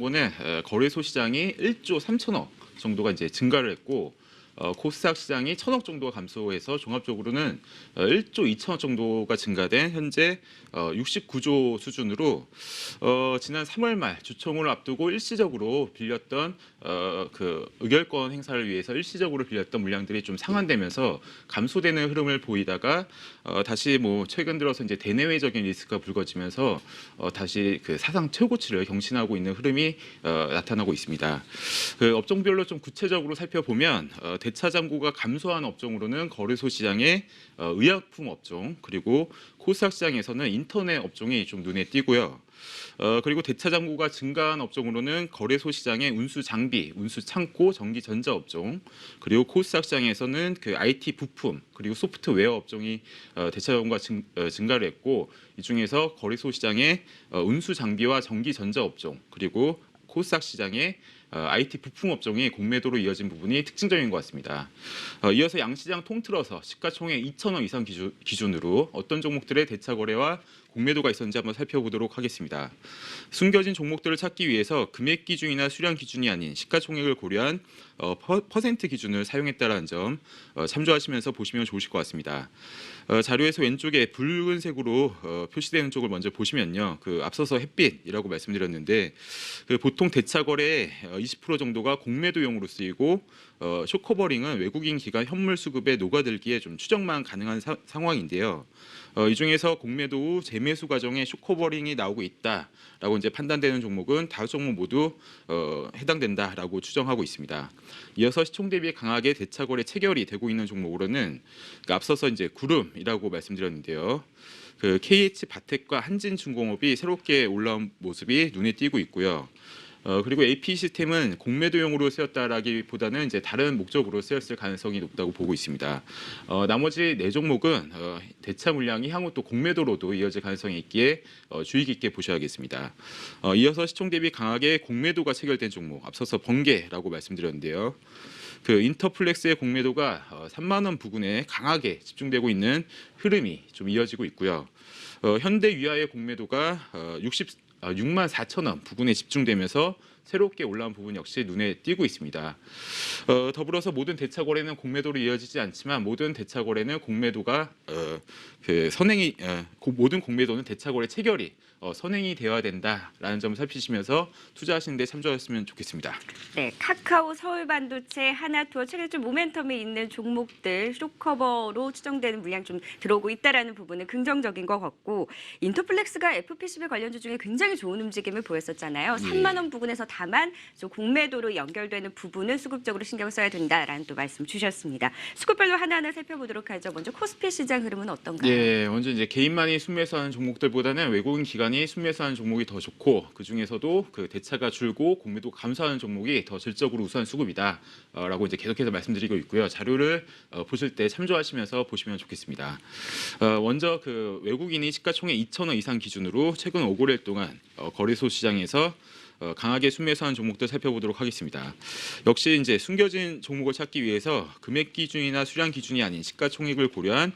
이번에 거래소 시장이 1조 3천억 정도가 이제 증가를 했고 코스닥 시장이 1천억 정도가 감소해서 종합적으로는 1조 2천억 정도가 증가된 현재 69조 수준으로 지난 3월 말 주총을 앞두고 일시적으로 빌렸던 그 의결권 행사를 위해서 일시적으로 빌렸던 물량들이 좀 상환되면서 감소되는 흐름을 보이다가 다시 뭐 최근 들어서 이제 대내외적인 리스크가 불거지면서 다시 그 사상 최고치를 경신하고 있는 흐름이 나타나고 있습니다. 그 업종별로 좀 구체적으로 살펴보면 대차장고가 감소한 업종으로는 거래소 시장의 의약품 업종 그리고 코스닥 시장에서는 인터넷 업종이 좀 눈에 띄고요. 그리고 대차장고가 증가한 업종으로는 거래소 시장의 운수 장비, 운수 창고, 전기 전자 업종, 그리고 코스닥 시장에서는 그 IT 부품 그리고 소프트웨어 업종이 대차장고가 증가를 했고 이 중에서 거래소 시장의 운수 장비와 전기 전자 업종 그리고 코스닥 시장의 IT 부품 업종이 공매도로 이어진 부분이 특징적인 것 같습니다. 이어서 양시장 통틀어서 시가총액 2천억 이상 기준으로 어떤 종목들의 대차 거래와 공매도가 있었는지 한번 살펴보도록 하겠습니다. 숨겨진 종목들을 찾기 위해서 금액 기준이나 수량 기준이 아닌 시가총액을 고려한 퍼센트 기준을 사용했다는 점 참조하시면서 보시면 좋으실 것 같습니다. 자료에서 왼쪽에 붉은색으로 표시되는 쪽을 먼저 보시면요. 그 앞서서 햇빛이라고 말씀드렸는데 그 보통 대차 거래의 20% 정도가 공매도용으로 쓰이고 쇼커버링은 외국인 기관 현물 수급에 녹아들기에 좀 추정만 가능한 상황인데요. 이 중에서 공매도 후 재매수 과정에 쇼커버링이 나오고 있다라고 이제 판단되는 종목은 5종목 모두 해당된다라고 추정하고 있습니다. 이어서 시총 대비 강하게 대차 거래 체결이 되고 있는 종목으로는 앞서서 이제 구름이라고 말씀드렸는데요. 그 KH 바텍과 한진중공업이 새롭게 올라온 모습이 눈에 띄고 있고요. 그리고 AP 시스템은 공매도용으로 쓰였다라기보다는 이제 다른 목적으로 쓰였을 가능성이 높다고 보고 있습니다. 나머지 4종목은 대차 물량이 향후 또 공매도로도 이어질 가능성이 있기에 주의 깊게 보셔야겠습니다. 이어서 시총 대비 강하게 공매도가 체결된 종목, 앞서서 번개라고 말씀드렸는데요. 그 인터플렉스의 공매도가 3만 원 부근에 강하게 집중되고 있는 흐름이 좀 이어지고 있고요. 현대위아의 공매도가 6만 4천 원 부근에 집중되면서 새롭게 올라온 부분 역시 눈에 띄고 있습니다. 더불어서 모든 대차 거래는 공매도로 이어지지 않지만 모든 대차 거래는 공매도가 모든 공매도는 대차 거래 체결이 선행이 되어야 된다라는 점을 살피시면서 투자하시는 데 참조하셨으면 좋겠습니다. 네, 카카오, 서울반도체, 하나투어 최근 좀 모멘텀이 있는 종목들 쇼커버로 추정되는 물량 좀 들어오고 있다라는 부분은 긍정적인 것 같고 인터플렉스가 FPCB 관련주 중에 굉장히 좋은 움직임을 보였었잖아요. 3만 원 부근에서 다만 좀 공매도로 연결되는 부분은 수급적으로 신경 써야 된다라는 또 말씀 주셨습니다. 수급별로 하나하나 살펴보도록 하죠. 먼저 코스피 시장 흐름은 어떤가요? 예, 먼저 이제 개인만이 순매수하는 종목들보다는 외국인 기관이 순매수하는 종목이 더 좋고 그 중에서도 그 대차가 줄고 공매도 감소하는 종목이 더 질적으로 우수한 수급이다라고 이제 계속해서 말씀드리고 있고요. 자료를 보실 때 참조하시면서 보시면 좋겠습니다. 먼저 그 외국인이 시가총액 2천억 이상 기준으로 최근 5개월 동안 거래소 시장에서 강하게 순매수한 종목들 살펴보도록 하겠습니다. 역시 이제 숨겨진 종목을 찾기 위해서 금액 기준이나 수량 기준이 아닌 시가총액을 고려한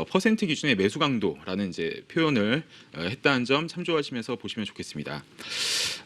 퍼센트 기준의 매수 강도라는 이제 표현을 했다는 점 참조하시면서 보시면 좋겠습니다.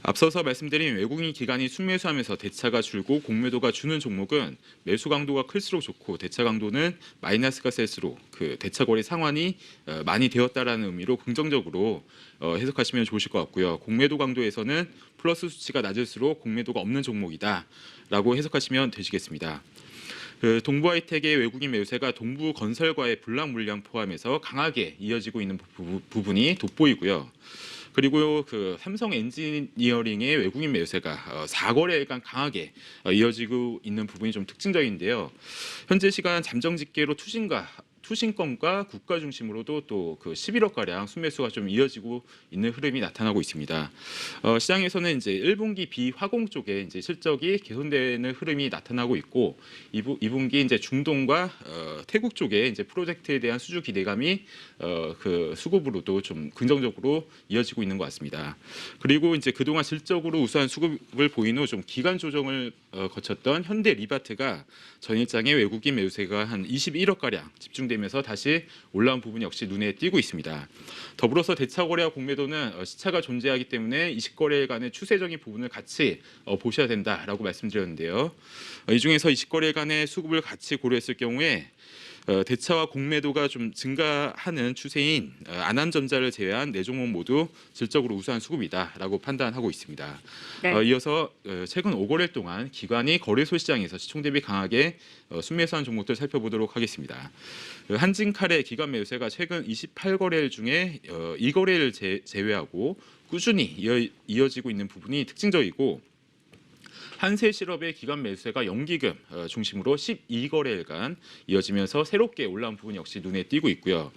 앞서서 말씀드린 외국인 기관이 순매수하면서 대차가 줄고 공매도가 주는 종목은 매수 강도가 클수록 좋고 대차 강도는 마이너스가 셀수록 그 대차 거래 상환이 많이 되었다라는 의미로 긍정적으로 해석하시면 좋으실 것 같고요. 공매도 강도에서는 플러스 수치가 낮을수록 공매도가 없는 종목이다라고 해석하시면 되시겠습니다. 그 동부하이텍의 외국인 매수세가 동부건설과의 불락 물량 포함해서 강하게 이어지고 있는 부분이 돋보이고요. 그리고 그 삼성 엔지니어링의 외국인 매수세가 4거래일간 강하게 이어지고 있는 부분이 좀 특징적인데요. 현재 시간 잠정 집계로 투신권과 국가 중심으로도 또 그 11억 가량 순매수가 좀 이어지고 있는 흐름이 나타나고 있습니다. 시장에서는 이제 1분기 비화공 쪽에 이제 실적이 개선되는 흐름이 나타나고 있고 2분기 이제 중동과 태국 쪽에 이제 프로젝트에 대한 수주 기대감이 그 수급으로도 좀 긍정적으로 이어지고 있는 것 같습니다. 그리고 이제 그동안 질적으로 우수한 수급을 보인 후 좀 기간 조정을 거쳤던 현대 리바트가 전일장에 외국인 매수세가 한 21억 가량 집중돼 조정되면서 다시 올라온 부분 역시 눈에 띄고 있습니다. 더불어서 대차거래와 공매도는 시차가 존재하기 때문에 20거래일간의 추세적인 부분을 같이 보셔야 된다라고 말씀드렸는데요. 이 중에서 20거래일간의 수급을 같이 고려했을 경우에 대차와 공매도가 좀 증가하는 추세인 안암전자를 제외한 네 종목 모두 질적으로 우수한 수급이다라고 판단하고 있습니다. 네. 이어서 최근 5거래일 동안 기관이 거래소 시장에서 시총 대비 강하게 순매수한 종목들 살펴보도록 하겠습니다. 한진칼의 기관 매수세가 최근 28거래일 중에 2거래를 제외하고 꾸준히 이어지고 있는 부분이 특징적이고 한세실업의 기관 매수세가 연기금 중심으로 12거래일간 이어지면서 새롭게 올라온 부분 역시 눈에 띄고 있고요.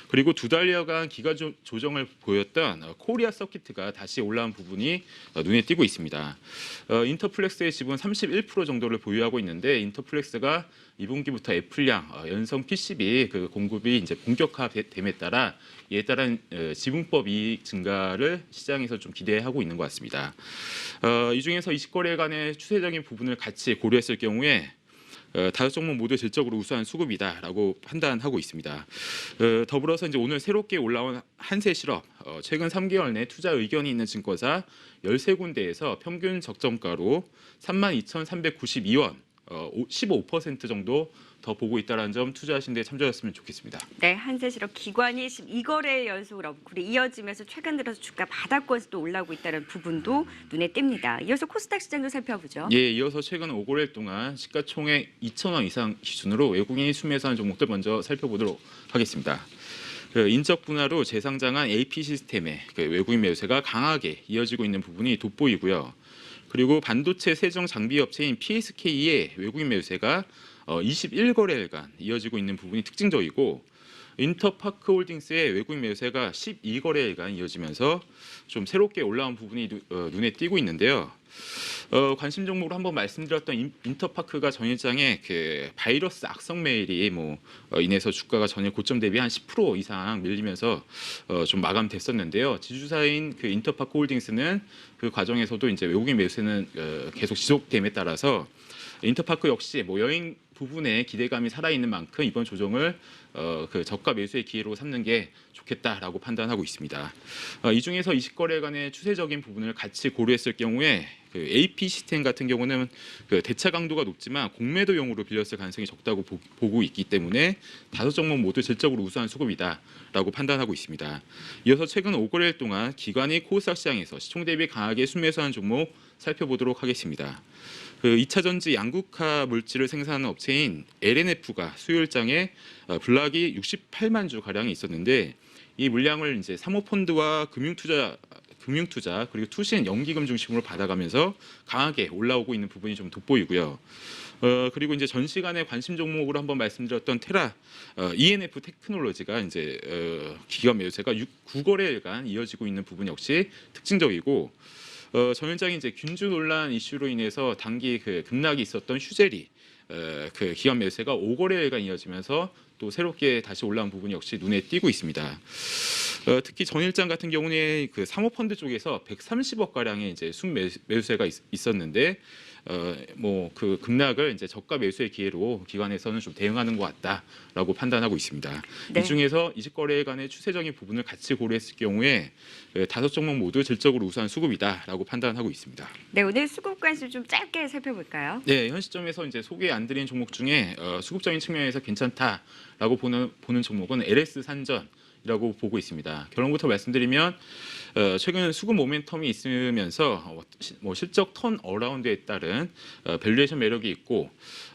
그리고 두 달여간 기간 조정을 보였던 코리아 서킷가 다시 올라온 부분이 눈에 띄고 있습니다. 인터플렉스의 지분 31% 정도를 보유하고 있는데 인터플렉스가 2분기부터 애플양 연성 PCB 공급이 이제 본격화됨에 따라 이에 따른 지분법 이익 증가를 시장에서 좀 기대하고 있는 것 같습니다. 이 중에서 20거래일간의 추세적인 부분을 같이 고려했을 경우에 다섯 종목 모두 질적으로 우수한 수급이다라고 판단하고 있습니다. 더불어서 이제 오늘 새롭게 올라온 한세실업 최근 3개월 내 투자 의견이 있는 증권사 13군데에서 평균 적정가로 32,392원 15% 정도 더 보고 있다는 점 투자하신 데 참조하셨으면 좋겠습니다. 네, 한세실업 기관이 12거래 연속으로 업글이 이어지면서 최근 들어서 주가 바닥권에서 또 올라오고 있다는 부분도 눈에 띕니다. 이어서 코스닥 시장도 살펴보죠. 예, 이어서 최근 5거래일 동안 시가총액 2,000원 이상 기준으로 외국인이 순매수한 종목들 먼저 살펴보도록 하겠습니다. 인적 분할로 재상장한 AP 시스템의 외국인 매수세가 강하게 이어지고 있는 부분이 돋보이고요. 그리고 반도체 세정 장비 업체인 PSK의 외국인 매수세가 21거래일간 이어지고 있는 부분이 특징적이고 인터파크 홀딩스의 외국인 매수세가 12거래일간 이어지면서 좀 새롭게 올라온 부분이 눈에 띄고 있는데요. 관심 종목으로 한번 말씀드렸던 인터파크가 전일장에 바이러스 악성 메일이 인해서 주가가 전일 고점 대비 한 10% 이상 밀리면서 좀 마감됐었는데요. 지주사인 인터파크 홀딩스는 그 과정에서도 이제 외국인 매수세는 계속 지속됨에 따라서 인터파크 역시 여행 부분에 기대감이 살아있는 만큼 이번 조정을 저가 매수의 기회로 삼는 게 좋겠다라고 판단하고 있습니다. 이 중에서 20거래일간의 추세적인 부분을 같이 고려했을 경우에 AP 시스템 같은 경우는 대차 강도가 높지만 공매도용으로 빌렸을 가능성이 적다고 보고 있기 때문에 다섯 종목 모두 질적으로 우수한 수급이다라고 판단하고 있습니다. 이어서 최근 5거래일 동안 기관이 코스닥 시장에서 시총 대비 강하게 순매수한 종목 살펴보도록 하겠습니다. 2차 전지 양극화 물질을 생산하는 업체인 LNF가 수요일장에 블락이 68만 주 가량이 있었는데 이 물량을 이제 사모펀드와 금융투자 그리고 투신 연기금 중심으로 받아가면서 강하게 올라오고 있는 부분이 좀 돋보이고요. 그리고 이제 전 시간에 관심 종목으로 한번 말씀드렸던 테라 ENF 테크놀로지가 이제 기관 매수세가 9거래일간 이어지고 있는 부분 역시 특징적이고 전일장이 이제 균주 논란 이슈로 인해서 단기 급락이 있었던 휴젤이 기관 매수세가 5거래일간 이어지면서 또 새롭게 다시 올라온 부분이 역시 눈에 띄고 있습니다. 특히 전일장 같은 경우는 사모펀드 쪽에서 130억 가량의 이제 순매수세가 있었는데 그 급락을 이제 저가 매수의 기회로 기관에서는 좀 대응하는 것 같다라고 판단하고 있습니다. 네. 이 중에서 20거래일간의 추세적인 부분을 같이 고려했을 경우에 다섯 종목 모두 질적으로 우수한 수급이다라고 판단하고 있습니다. 네, 오늘 수급 관심 좀 짧게 살펴볼까요? 네, 현 시점에서 이제 소개 안 드린 종목 중에 수급적인 측면에서 괜찮다라고 보는 종목은 LS 산전이라고 보고 있습니다. 결론부터 말씀드리면 최근 수급 모멘텀이 있으면서 실적 턴 어라운드에 따른 밸류에이션 매력이 있고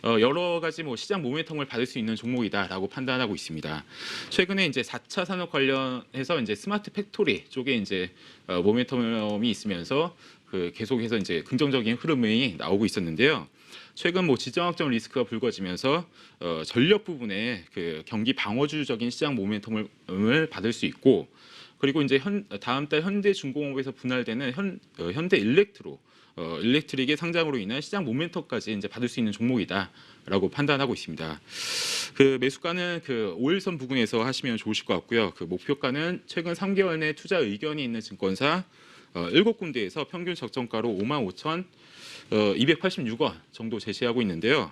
여러 가지 시장 모멘텀을 받을 수 있는 종목이다라고 판단하고 있습니다. 최근에 이제 4차 산업 관련해서 이제 스마트 팩토리 쪽에 이제 모멘텀이 있으면서 계속해서 이제 긍정적인 흐름이 나오고 있었는데요. 최근 지정학적 리스크가 불거지면서 전력 부분에 경기 방어주적인 시장 모멘텀을 받을 수 있고 그리고 이제 다음 달 현대중공업에서 분할되는 현대 일렉트릭의 상장으로 인한 시장 모멘텀까지 이제 받을 수 있는 종목이다라고 판단하고 있습니다. 매수가는 5일선 부근에서 하시면 좋으실 것 같고요. 목표가는 최근 3개월 내 투자 의견이 있는 증권사 7군데에서 평균 적정가로 55,286원 정도 제시하고 있는데요.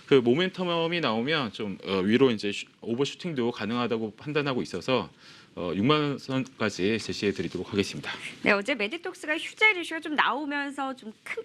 그 모멘텀이 나오면 좀 위로 이제 오버슈팅도 가능하다고 판단하고 있어서 6만 원까지 제시해 드리도록 하겠습니다. 네, 어제 메디톡스가 휴재 이슈가 좀 나오면서 좀 큰